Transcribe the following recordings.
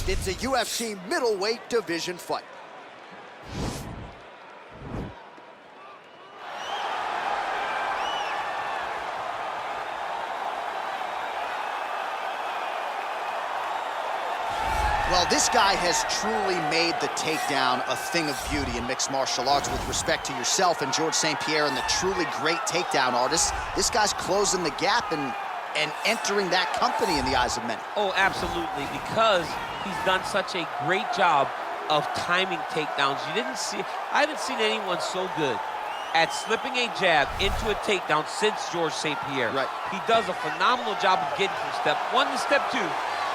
Next, it's a UFC middleweight division fight. Well, this guy has truly made the takedown a thing of beauty in mixed martial arts. With respect to yourself and George St. Pierre and the truly great takedown artists, this guy's closing the gap and entering that company in the eyes of many. Oh, absolutely, because he's done such a great job of timing takedowns. I haven't seen anyone so good at slipping a jab into a takedown since George St. Pierre. Right. He does a phenomenal job of getting from step one to step two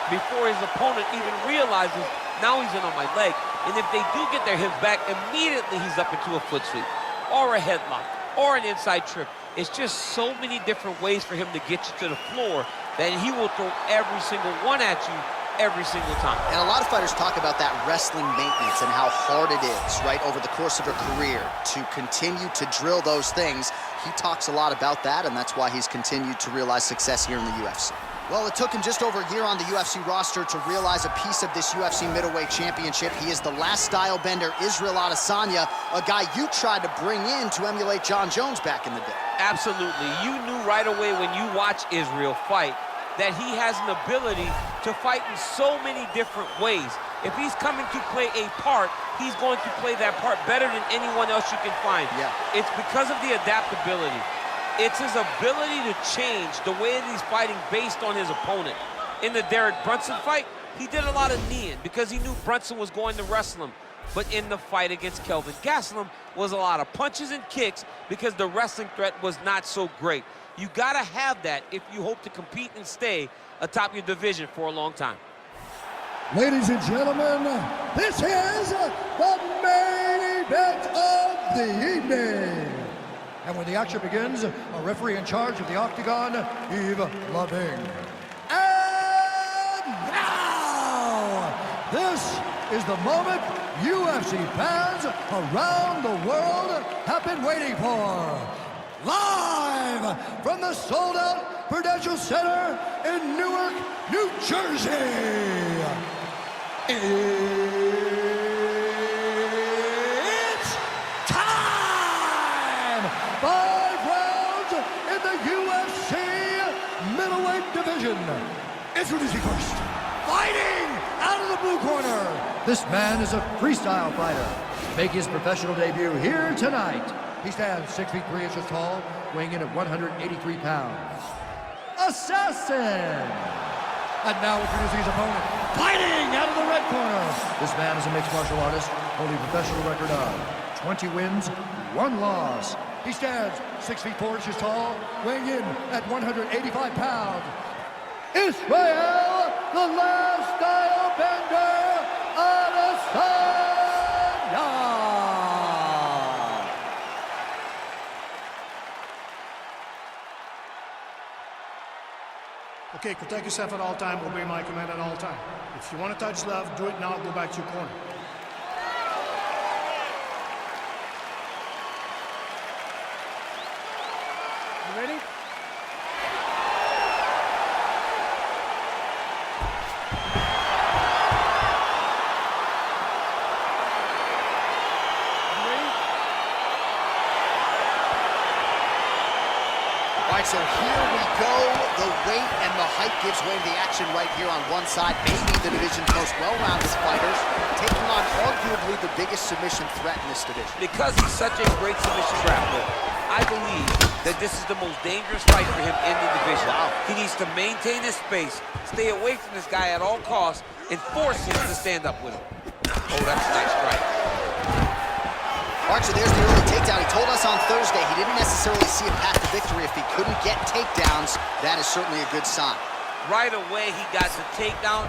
before his opponent even realizes now he's in on my leg. And if they do get their hips back, immediately he's up into a foot sweep or a headlock or an inside trip. It's just so many different ways for him to get you to the floor that he will throw every single one at you every single time. And a lot of fighters talk about that wrestling maintenance and how hard it is, right, over the course of a career to continue to drill those things. He talks a lot about that, and that's why he's continued to realize success here in the UFC. Well, it took him just over a year on the UFC roster to realize a piece of this UFC middleweight championship. He is the last style bender, Israel Adesanya, a guy you tried to bring in to emulate John Jones back in the day. Absolutely. You knew right away when you watch Israel fight that he has an ability to fight in so many different ways. If he's coming to play a part, he's going to play that part better than anyone else you can find. Yeah. It's because of the adaptability. It's his ability to change the way that he's fighting based on his opponent. In the Derek Brunson fight, he did a lot of kneeing because he knew Brunson was going to wrestle him. But in the fight against Kelvin Gastelum was a lot of punches and kicks because the wrestling threat was not so great. You gotta have that if you hope to compete and stay atop your division for a long time. Ladies and gentlemen, this is the main event of the evening. And when the action begins, a referee in charge of the Octagon, Yves Loving. And now, this is the moment UFC fans around the world have been waiting for. Live from the sold-out Prudential Center in Newark, New Jersey. It's time! 5 rounds in the UFC middleweight division. Introducing first, fighting out of the blue corner. This man is a freestyle fighter, making his professional debut here tonight. He stands 6 feet 3 inches tall, weighing in at 183 pounds. Assassin! And now introducing his opponent, fighting out of the red corner. This man is a mixed martial artist, holding a professional record of 20 wins, 1 loss. He stands 6 feet 4 inches tall, weighing in at 185 pounds. Israel, the last style bender, Adesanya! Okay, protect yourself at all time, obey my command at all time. If you want to touch love, do it now, go back to your corner. You ready? All right, so here we go. The weight and the height gives way to the action right here on one side. Maybe the division's most well-rounded fighters, taking on arguably the biggest submission threat in this division. Because he's such a great submission grappler, I believe that this is the most dangerous fight for him in the division. Wow. He needs to maintain his space, stay away from this guy at all costs, and force him to stand up with him. Oh, that's a nice strike. All right, so there's the early takedown. He told us on Thursday he didn't necessarily see a path to victory if he couldn't get takedowns. That is certainly a good sign. Right away, he got the takedown.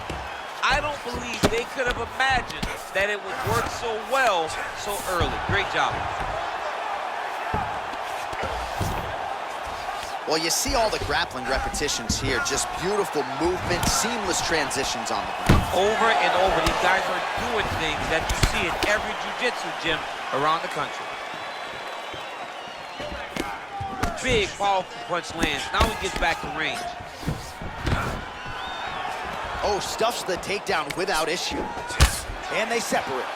I don't believe they could have imagined that it would work so well so early. Great job. Well, you see all the grappling repetitions here. Just beautiful movement, seamless transitions on the ground. Over and over, these guys are doing things that you see in every jiu-jitsu gym around the country. Big, powerful punch lands. Now he gets back to range. Oh, stuffs the takedown without issue. And they separate.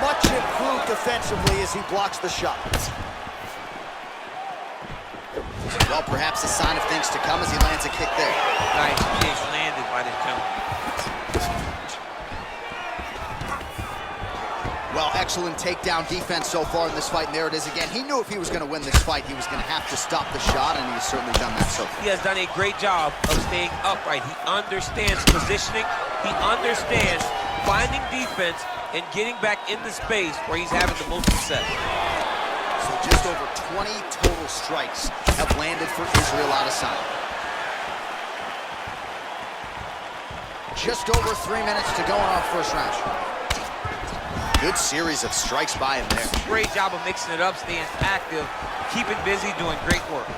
Much improved defensively as he blocks the shot. Well, perhaps a sign of things to come as he lands a kick there. Nice kick landed by this gentleman. Well, excellent takedown defense so far in this fight, and there it is again. He knew if he was going to win this fight, he was going to have to stop the shot, and he's certainly done that so far. He has done a great job of staying upright. He understands positioning. He understands finding defense and getting back in the space where he's having the most success. So just over 20 total strikes have landed for Israel Adesanya. Just over 3 minutes to go in our first round. Good series of strikes by him there. Great job of mixing it up, staying active, keeping busy, doing great work.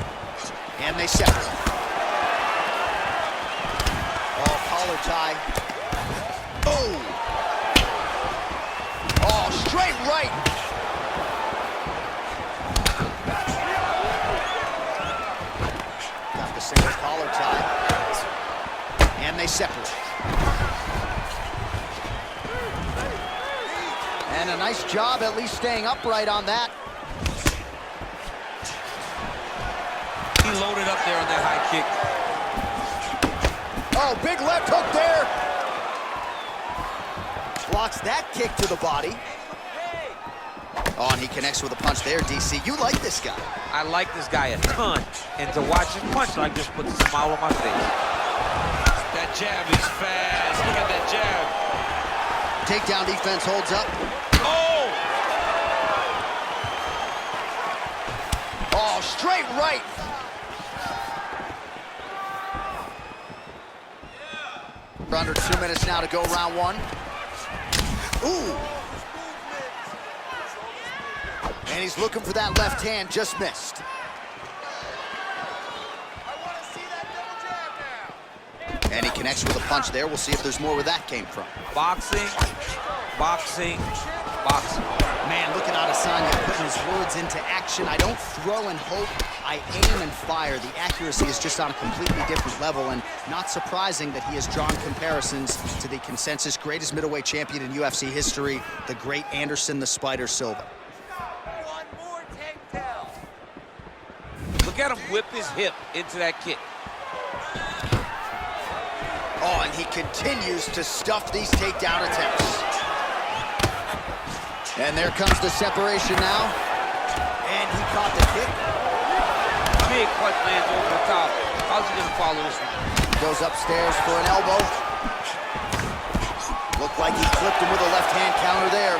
And they separate. Oh, collar tie. Oh! Oh, straight right! Got the single collar tie. And they separate. And a nice job at least staying upright on that. He loaded up there on that high kick. Oh, big left hook there. Blocks that kick to the body. Oh, and he connects with a punch there, DC. You like this guy. I like this guy a ton. And to watch him punch like this puts a smile on my face. That jab is fast. Look at that jab. Takedown defense holds up. Oh! Oh, straight right. Under 2 minutes now to go, round one. Ooh. And he's looking for that left hand, just missed. And he connects with a punch there. We'll see if there's more where that came from. Boxing, boxing, boxing. Man, look at Adesanya putting his words into action. I don't throw and hope, I aim and fire. The accuracy is just on a completely different level, and not surprising that he has drawn comparisons to the consensus greatest middleweight champion in UFC history, the great Anderson the Spider Silva. One more takedown. Look at him whip his hip into that kick. Oh, and he continues to stuff these takedown attempts. And there comes the separation now. And he caught the kick. Big punch lands over the top. How's he gonna follow this one? Goes upstairs for an elbow. Looked like he clipped him with a left hand counter there.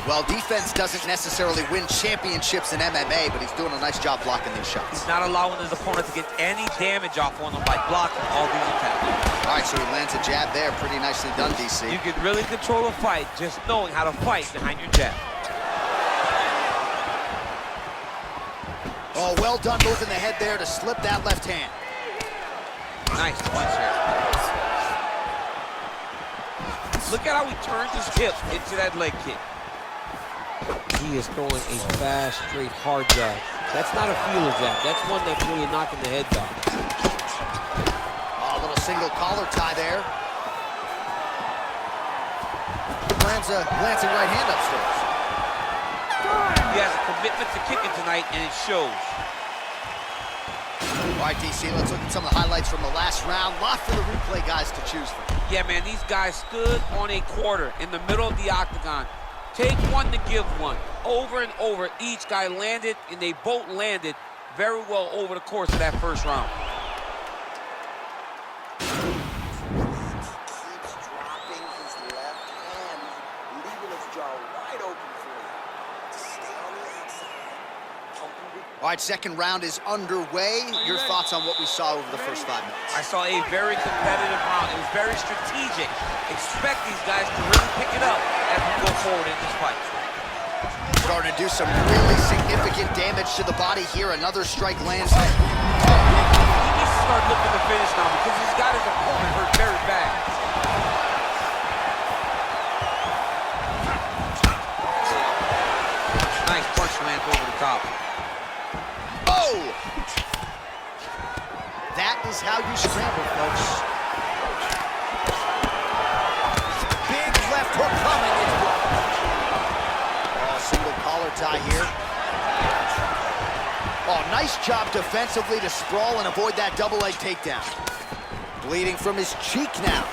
Well, defense doesn't necessarily win championships in MMA, but he's doing a nice job blocking these shots. He's not allowing his opponent to get any damage off on him by blocking all these attacks. All right, so he lands a jab there. Pretty nicely done, DC. You can really control a fight just knowing how to fight behind your jab. Oh, well done moving the head there to slip that left hand. Nice punch there. Look at how he turns his hip into that leg kick. He is throwing a fast, straight, hard jab. That's not a feeler jab. That's one that's really knocking the head down. Oh, a little single collar tie there. Lands a glancing right hand upstairs. He has a commitment to kicking tonight, and it shows. All right, DC, let's look at some of the highlights from the last round. Lot for the replay guys to choose from. Yeah, man, these guys stood on a quarter in the middle of the octagon. Take one to give one. Over and over, each guy landed, and they both landed very well over the course of that first round. Keeps dropping his left hand, leaving his jaw wide open for him to stay on the outside. All right, second round is underway. Your thoughts on what we saw over the first 5 minutes? I saw a very competitive round. It was very strategic. Expect these guys to really pick it up as we go forward in this fight. Starting to do some really significant damage to the body here. Another strike lands. He needs to start looking to finish now because he's got his opponent hurt very bad. Nice punch lands over the top. Oh! That is how you scramble, folks. Big left hook coming. It's blocked. Oh, single collar tie here. Oh, nice job defensively to sprawl and avoid that double leg takedown. Bleeding from his cheek now.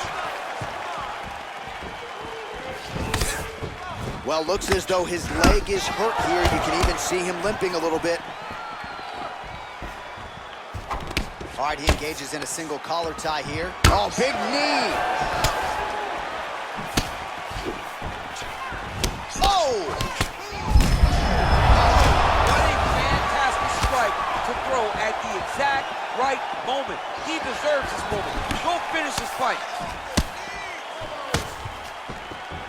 Well, looks as though his leg is hurt here. You can even see him limping a little bit. All right, he engages in a single collar tie here. Oh, big knee. Oh! What a fantastic strike to throw at the exact right moment. He deserves this moment. Go finish this fight.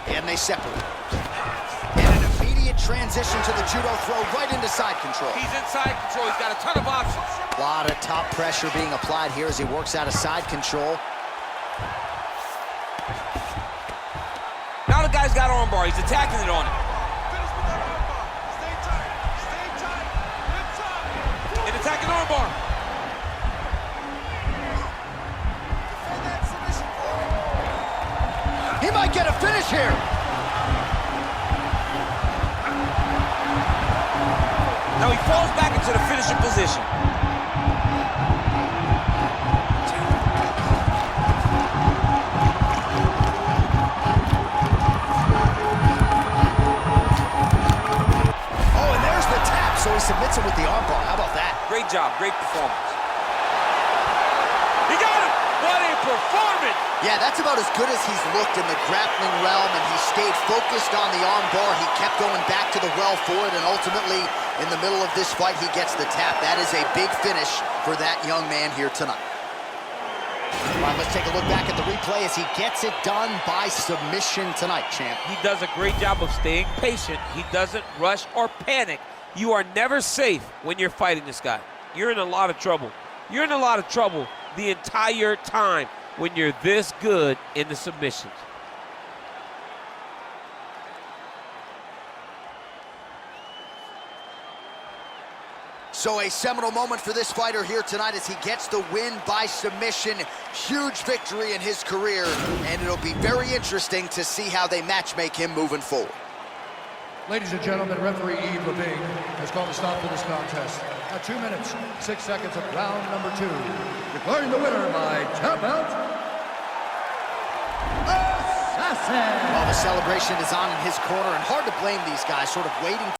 And they separate. And an immediate transition to the judo throw right into side control. He's in side control. He's got a ton of options. A lot of top pressure being applied here as he works out of side control. Now the guy's got armbar. He's attacking it on him. And attacking armbar. He might get a finish here. Now he falls back into the finishing position. Oh, and there's the tap, so he submits him with the armbar. How about that? Great job, great performance. He got him! What a performance! Yeah, that's about as good as he's looked in the grappling realm, and he stayed focused on the armbar. He kept going back to the well for it, and ultimately, in the middle of this fight, he gets the tap. That is a big finish for that young man here tonight. All right, let's take a look back at the replay as he gets it done by submission tonight, champ. He does a great job of staying patient. He doesn't rush or panic. You are never safe when you're fighting this guy. You're in a lot of trouble. You're in a lot of trouble the entire time when you're this good in the submissions. So a seminal moment for this fighter here tonight as he gets the win by submission. Huge victory in his career, and it'll be very interesting to see how they matchmake him moving forward. Ladies and gentlemen, referee Yves Levine has called a stop to this contest at 2 minutes, 6 seconds of round number 2. Declaring the winner by tap out, Assassin! Well, the celebration is on in his corner, and hard to blame these guys, sort of waiting